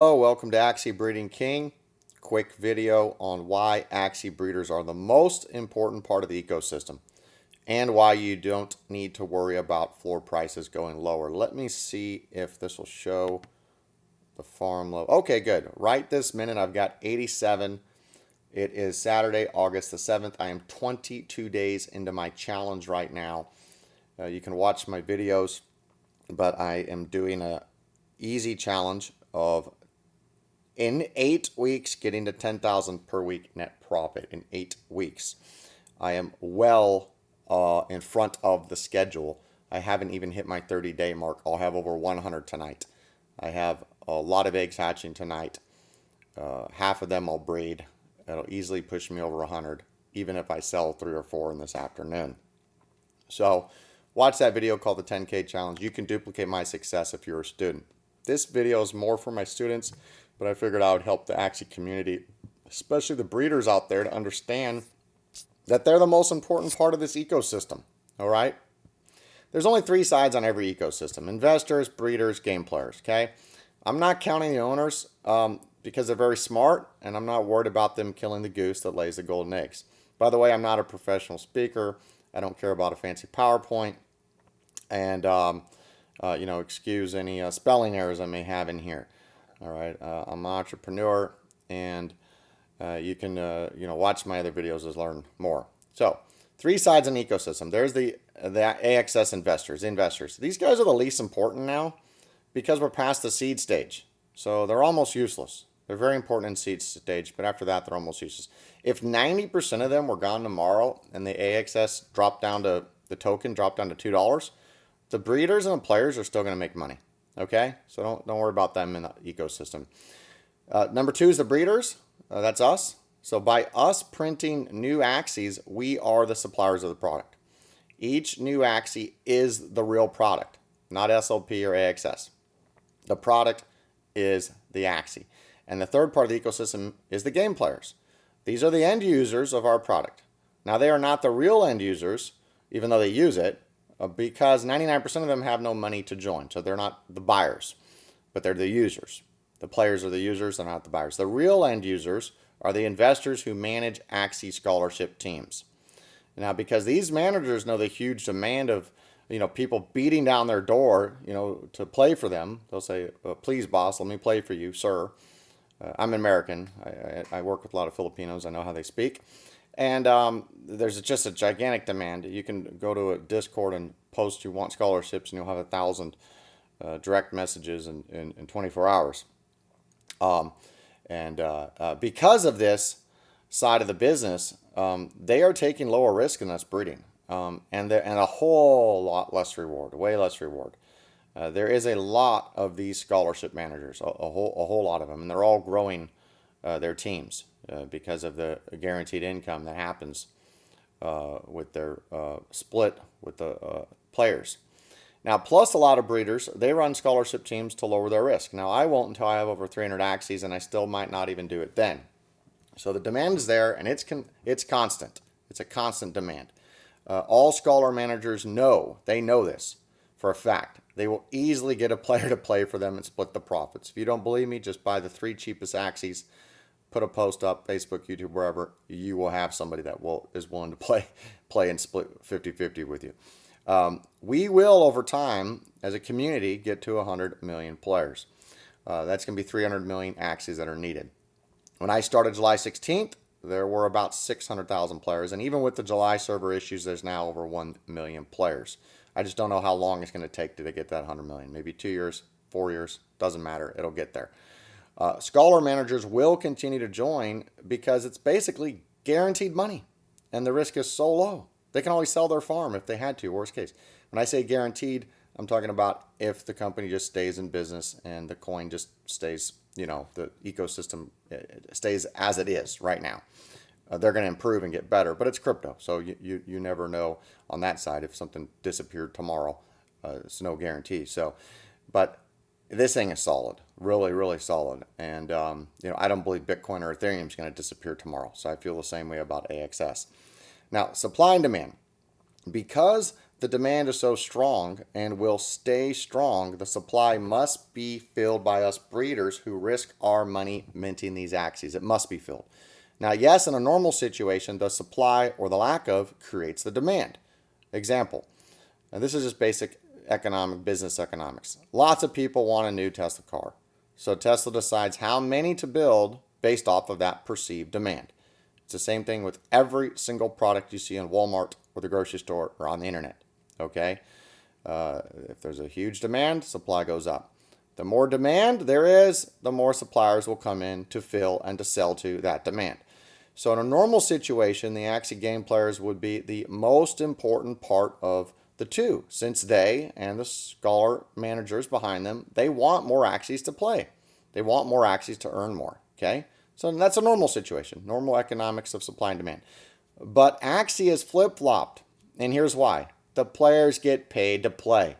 Hello, welcome to Axie Breeding King. Quick video on why Axie breeders are the most important part of the ecosystem and why you don't need to worry about floor prices going lower. Let me see if this will show the farm low. Okay, good. Right this minute, I've got 87. It is Saturday, August the 7th. I am 22 days into my challenge right now. You can watch my videos, but I am doing a easy challenge of in 8 weeks getting to 10,000 per week net profit in 8 weeks. I am well in front of the schedule. I haven't even hit my 30-day mark. I'll have over 100 tonight. I have a lot of eggs hatching tonight. Half of them I'll breed. It'll easily push me over 100, even if I sell 3 or 4 in this afternoon. So watch that video called the 10K Challenge. You can duplicate my success if you're a student. This video is more for my students, but I figured I would help the Axie community, especially the breeders out there, to understand that they're the most important part of this ecosystem. All right? There's only 3 sides on every ecosystem: investors, breeders, game players. Okay? I'm not counting the owners because they're very smart, and I'm not worried about them killing the goose that lays the golden eggs. By the way, I'm not a professional speaker. I don't care about a fancy PowerPoint. And, excuse any spelling errors I may have in here. All right, I'm an entrepreneur, and you can, watch my other videos to learn more. So, 3 sides in the ecosystem. There's the AXS investors. These guys are the least important now because we're past the seed stage. So, they're almost useless. They're very important in seed stage, but after that, they're almost useless. If 90% of them were gone tomorrow and the AXS dropped down to, the token dropped down to $2, the breeders and the players are still going to make money. Okay, so don't worry about them in the ecosystem. Number 2 is the breeders. That's us. So by us printing new Axies, we are the suppliers of the product. Each new Axie is the real product, not SLP or AXS. The product is the Axie. And the third part of the ecosystem is the game players. These are the end users of our product. Now, they are not the real end users, even though they use it, because 99% of them have no money to join. So they're not the buyers, but they're the users. The players are the users, they're not the buyers. The real end users are the investors who manage Axie scholarship teams. Now, because these managers know the huge demand of people beating down their door, to play for them, they'll say, please, boss, let me play for you, sir. I'm American. I work with a lot of Filipinos. I know how they speak. And there's just a gigantic demand. You can go to a Discord and post you want scholarships, and you'll have 1,000 direct messages in 24 hours. Because of this side of the business, they are taking lower risk in us breeding, and a whole lot less reward, way less reward. There is a lot of these scholarship managers, a whole lot of them, and they're all growing their teams because of the guaranteed income that happens with their split with the players. Now, plus a lot of breeders, they run scholarship teams to lower their risk. Now, I won't until I have over 300 Axies, and I still might not even do it then. So the demand is there, and it's constant. It's a constant demand. All scholar managers know this for a fact. They will easily get a player to play for them and split the profits. If you don't believe me, just buy the 3 cheapest Axies, put a post up, Facebook, YouTube, wherever. You will have somebody that is willing to play and split 50-50 with you. We will, over time, as a community, get to 100 million players. That's going to be 300 million Axies that are needed. When I started July 16th, there were about 600,000 players. And even with the July server issues, there's now over 1 million players. I just don't know how long it's going to take to get that 100 million. Maybe 2 years, 4 years, doesn't matter. It'll get there. Scholar managers will continue to join because it's basically guaranteed money, and the risk is so low. They can always sell their farm if they had to, worst case. When I say guaranteed, I'm talking about if the company just stays in business and the coin just stays, the ecosystem stays as it is right now. They're going to improve and get better, but it's crypto, so you never know on that side. If something disappeared tomorrow, it's no guarantee. So, but this thing is solid, really, really solid. And I don't believe Bitcoin or Ethereum is going to disappear tomorrow. So I feel the same way about AXS. Now, supply and demand, because the demand is so strong and will stay strong, the supply must be filled by us breeders who risk our money minting these Axies. It must be filled. Now, yes, in a normal situation, the supply or the lack of creates the demand. Example, and this is just basic business economics. Lots of people want a new Tesla car. So Tesla decides how many to build based off of that perceived demand. It's the same thing with every single product you see in Walmart or the grocery store or on the internet. Okay? If there's a huge demand, supply goes up. The more demand there is, the more suppliers will come in to fill and to sell to that demand. So in a normal situation, the Axie game players would be the most important part of the two, since they and the scholar managers behind them, they want more Axies to play. They want more Axies to earn more. Okay? So that's a normal situation, normal economics of supply and demand. But Axie is flip-flopped, and here's why. The players get paid to play.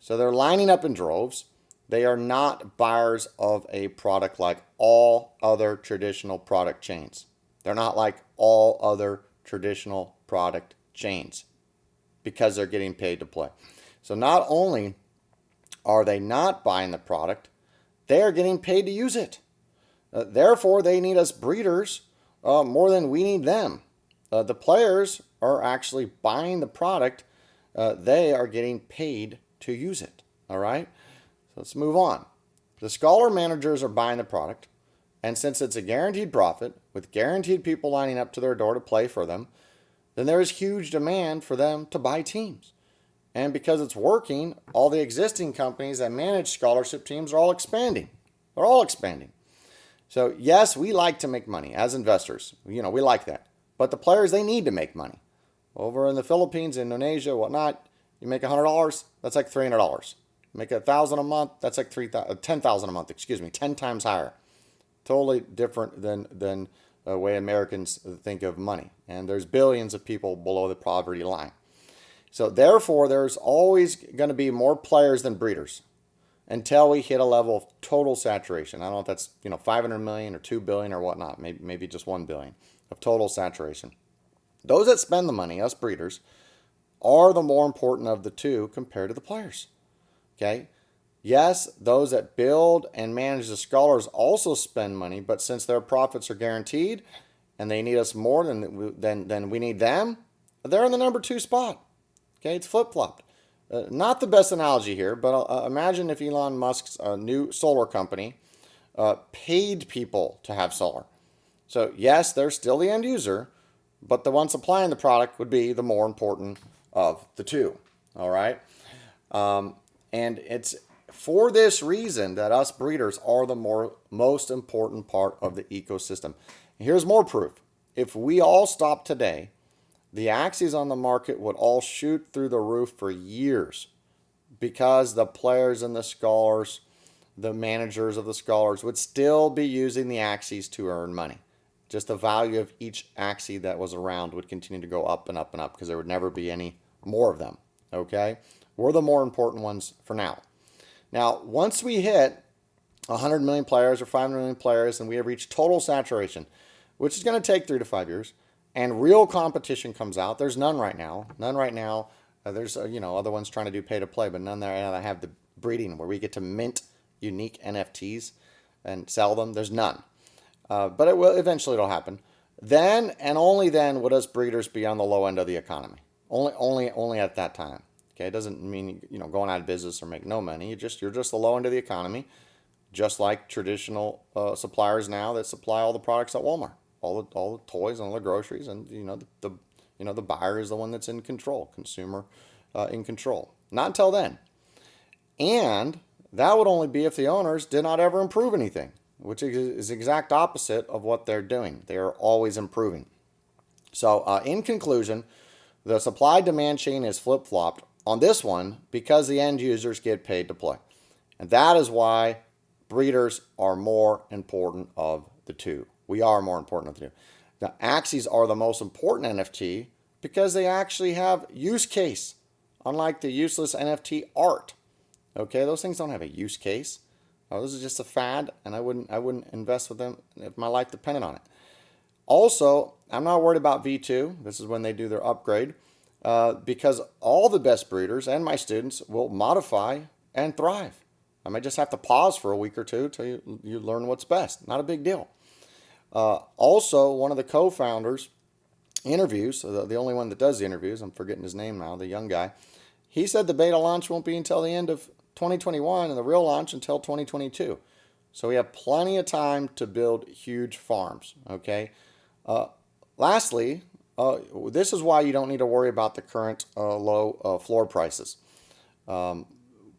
So they're lining up in droves. They are not buyers of a product like all other traditional product chains. They're not like all other traditional product chains because they're getting paid to play. So not only are they not buying the product, they are getting paid to use it. Therefore, they need us breeders more than we need them. The players are actually buying the product. They are getting paid to use it. All right? So let's move on. The scholar managers are buying the product. And since it's a guaranteed profit, with guaranteed people lining up to their door to play for them, then there is huge demand for them to buy teams. And because it's working, all the existing companies that manage scholarship teams are all expanding. They're all expanding. So yes, we like to make money as investors. We like that. But the players, they need to make money. Over in the Philippines, Indonesia, whatnot, you make $100, that's like $300. Make $1,000 a month, that's like $10,000 a month, 10 times higher. Totally different than the way Americans think of money. And there's billions of people below the poverty line. So therefore, there's always going to be more players than breeders until we hit a level of total saturation. I don't know if that's 500 million or 2 billion or whatnot, maybe just 1 billion of total saturation. Those that spend the money, us breeders, are the more important of the two compared to the players. Okay? Yes, those that build and manage the scholars also spend money, but since their profits are guaranteed and they need us more than we need them, they're in the number 2 spot. Okay, it's flip-flopped. Not the best analogy here, but imagine if Elon Musk's new solar company paid people to have solar. So yes, they're still the end user, but the one supplying the product would be the more important of the two. All right? And it's for this reason that us breeders are the most important part of the ecosystem. Here's more proof. If we all stopped today, the Axies on the market would all shoot through the roof for years because the players and the scholars, the managers of the scholars would still be using the Axies to earn money. Just the value of each Axie that was around would continue to go up and up and up because there would never be any more of them. Okay? We're the more important ones for now. Now, once we hit 100 million players or 500 million players and we have reached total saturation, which is going to take 3 to 5 years, and real competition comes out. There's none right now. There's other ones trying to do pay to play, but none that have the breeding where we get to mint unique NFTs and sell them. There's none. But eventually it'll happen. Then and only then would us breeders be on the low end of the economy. Only at that time. Okay, it doesn't mean going out of business or make no money. You're just the low end of the economy, just like traditional suppliers now that supply all the products at Walmart. All the toys and all the groceries, and the buyer is the one that's in control, consumer in control. Not until then, and that would only be if the owners did not ever improve anything, which is the exact opposite of what they're doing. They are always improving. So, in conclusion, the supply-demand chain is flip-flopped on this one because the end users get paid to play, and that is why breeders are more important of the two. We are more important of the two. Now, Axies are the most important NFT because they actually have use case, unlike the useless NFT art. Okay, those things don't have a use case. This is just a fad, and I wouldn't invest with them if my life depended on it. Also, I'm not worried about V2. This is when they do their upgrade. because all the best breeders and my students will modify and thrive. I may just have to pause for a week or two till you learn what's best. Not a big deal. Also, one of the co-founders interviews, the only one that does the interviews, I'm forgetting his name now, the young guy, he said the beta launch won't be until the end of 2021 and the real launch until 2022. So we have plenty of time to build huge farms, okay? Lastly, this is why you don't need to worry about the current low floor prices.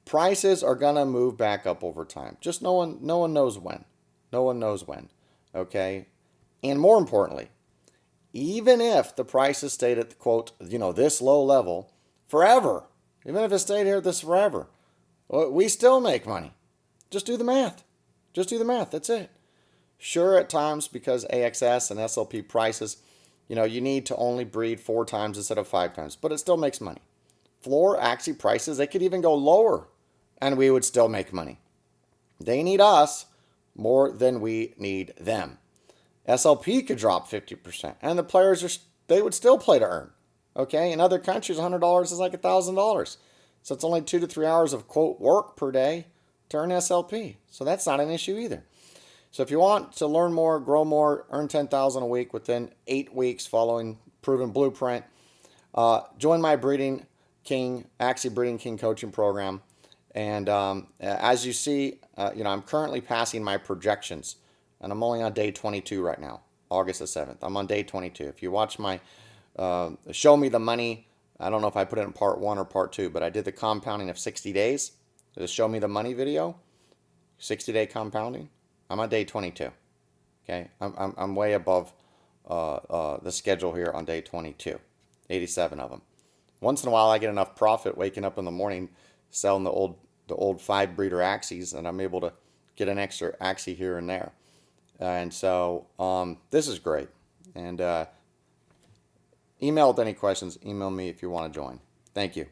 Prices are going to move back up over time. Just no one knows when. No one knows when, okay? And more importantly, even if the prices stayed at the quote, this low level forever, even if it stayed here at this forever, we still make money. Just do the math. Just do the math. That's it. Sure, at times, because AXS and SLP prices, you need to only breed 4 times instead of 5 times, but it still makes money. Floor Axie prices, they could even go lower, and we would still make money. They need us more than we need them. SLP could drop 50%, and the players they would still play to earn. Okay, in other countries, $100 is like $1,000. So it's only 2 to 3 hours of quote work per day to earn SLP. So that's not an issue either. So if you want to learn more, grow more, earn $10,000 a week within 8 weeks following proven blueprint, join my Breeding King, Axie Breeding King coaching program. And as you see, I'm currently passing my projections, and I'm only on day 22 right now, August the 7th. I'm on day 22. If you watch my Show Me the Money, I don't know if I put it in part 1 or part 2, but I did the compounding of 60 days. The Show Me the Money video, 60-day compounding. I'm on day 22. Okay, I'm way above the schedule here on day 22, 87 of them. Once in a while, I get enough profit waking up in the morning selling the old 5 breeder Axies, and I'm able to get an extra Axie here and there. And so this is great. And email with any questions. Email me if you want to join. Thank you.